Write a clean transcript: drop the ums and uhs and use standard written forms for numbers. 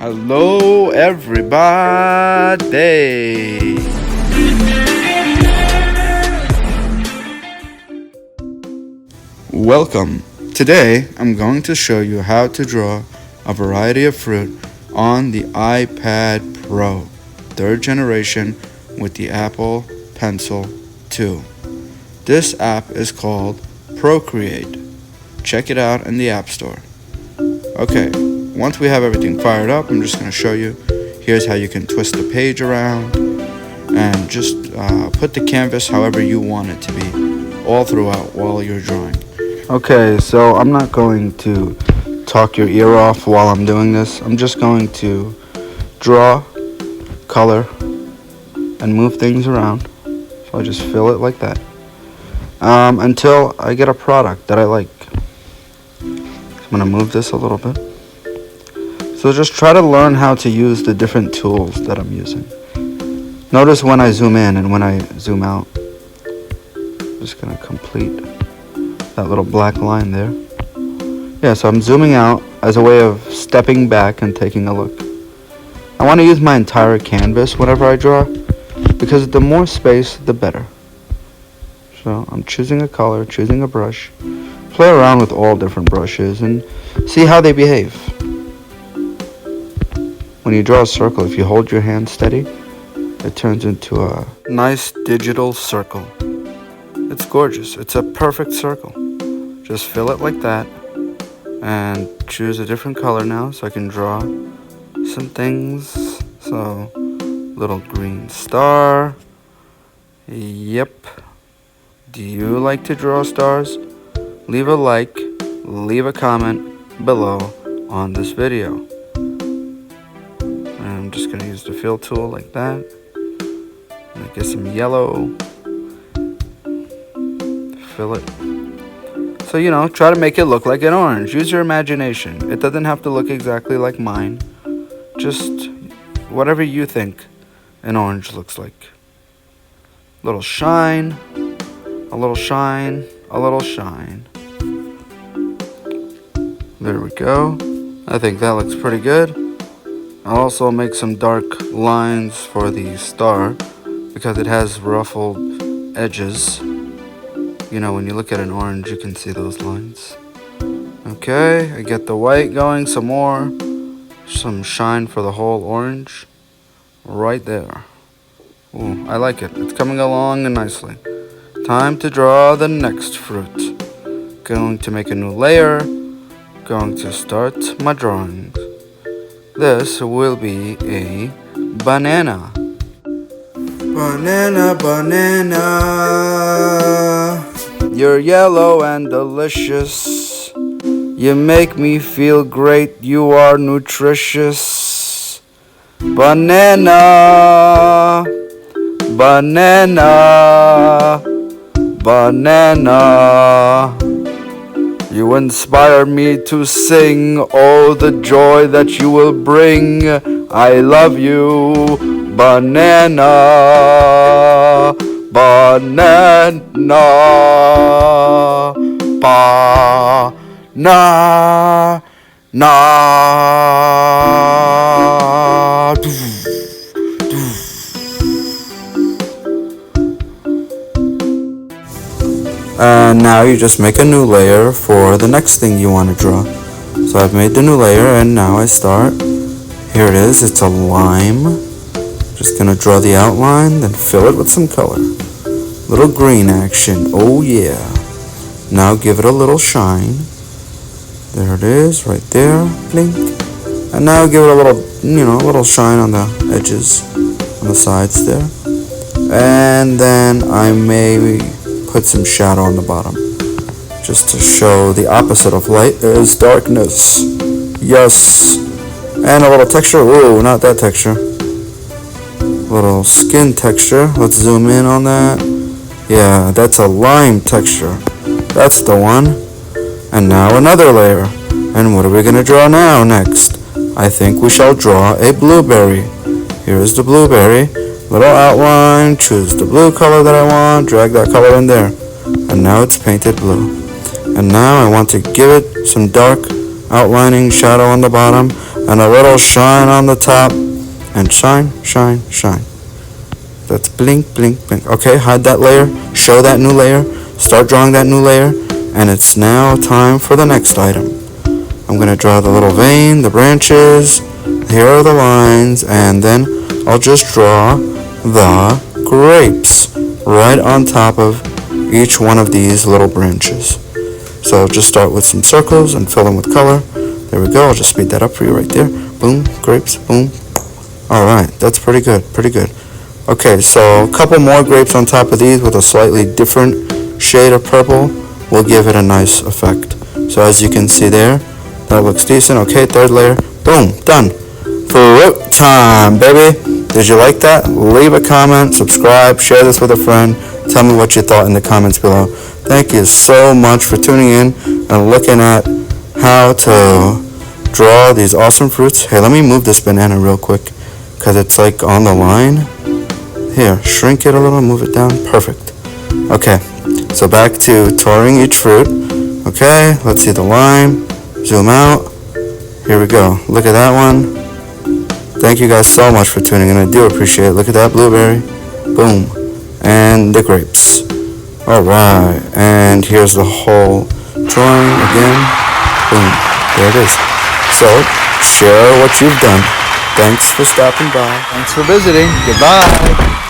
Hello, everybody. Welcome. Today, I'm going to show you how to draw a variety of fruit on the iPad Pro, 3rd generation with the Apple Pencil 2. This app is called Procreate. Check it out in the App Store. Okay, once we have everything fired up, I'm just going to show you. Here's how you can twist the page around and just put the canvas however you want it to be all throughout while you're drawing. Okay, so I'm not going to talk your ear off while I'm doing this. I'm just going to draw, color, and move things around. So I just fill it like that until I get a product that I like. I'm going to move this a little bit. So just try to learn how to use the different tools that I'm using. Notice when I zoom in and when I zoom out. I'm just going to complete that little black line there. Yeah, so I'm zooming out as a way of stepping back and taking a look. I want to use my entire canvas whenever I draw, because the more space, the better. So I'm choosing a color, choosing a brush. Play around with all different brushes and see how they behave. When you draw a circle, if you hold your hand steady, it turns into a nice digital circle. It's gorgeous. It's a perfect circle. Just fill it like that and choose a different color now so I can draw some things. So, little green star. Yep. Do you like to draw stars? Leave a like, leave a comment below on this video. And I'm just going to use the fill tool like that. And get some yellow. Fill it. So, try to make it look like an orange. Use your imagination. It doesn't have to look exactly like mine. Just whatever you think an orange looks like. A little shine, a little shine, a little shine. There we go. I think that looks pretty good. I'll also make some dark lines for the star because it has ruffled edges. When you look at an orange, you can see those lines. Okay, I get the white going some more. Some shine for the whole orange. Right there. Ooh, I like it. It's coming along nicely. Time to draw the next fruit. Going to make a new layer. Going to start my drawings. This will be a banana. Banana, banana. You're yellow and delicious. You make me feel great. You are nutritious. Banana, banana, banana. You inspire me to sing. Oh, the joy that you will bring. I love you. Banana, banana, na, na. And now you just make a new layer for the next thing you want to draw. So I've made the new layer and now I start. Here it is, it's a lime. Just gonna draw the outline, then fill it with some color. Little green action, oh yeah. Now give it a little shine. There it is, right there, blink. And now give it a little, a little shine on the edges, on the sides there. And then I may put some shadow on the bottom, just to show the opposite of light is darkness. Yes. And a little texture. Ooh, not that texture. Little skin texture. Let's zoom in on that. Yeah, that's a lime texture. That's the one. And now another layer. And what are we going to draw now next? I think we shall draw a blueberry. Here's the blueberry. Little outline. Choose the blue color that I want. Drag that color in there. And now it's painted blue. And now I want to give it some dark outlining shadow on the bottom. and a little shine on the top, and shine, shine, shine. That's blink, blink, blink. Okay, hide that layer, show that new layer, start drawing that new layer, and it's now time for the next item. I'm going to draw the little vein, the branches, here are the lines, and then I'll just draw the grapes right on top of each one of these little branches. So I'll just start with some circles and fill them with color. There we go, I'll just speed that up for you right there. Boom, grapes, boom. Alright, that's pretty good, pretty good. Okay, so a couple more grapes on top of these with a slightly different shade of purple will give it a nice effect. So as you can see there, that looks decent. Okay, third layer, boom, done. Fruit time, baby. Did you like that? Leave a comment, subscribe, share this with a friend. Tell me what you thought in the comments below. Thank you so much for tuning in and looking at how to draw these awesome fruits. Hey, let me move this banana real quick because it's like on the line. Here, shrink it a little, move it down. Perfect. Okay, so back to touring each fruit. Okay, let's see the lime. Zoom out. Here we go. Look at that one. Thank you guys so much for tuning in. I do appreciate it. Look at that blueberry. Boom. And the grapes. Alright. And here's the whole drawing again. Boom. There it is. So, share what you've done. Thanks for stopping by. Thanks for visiting. Goodbye.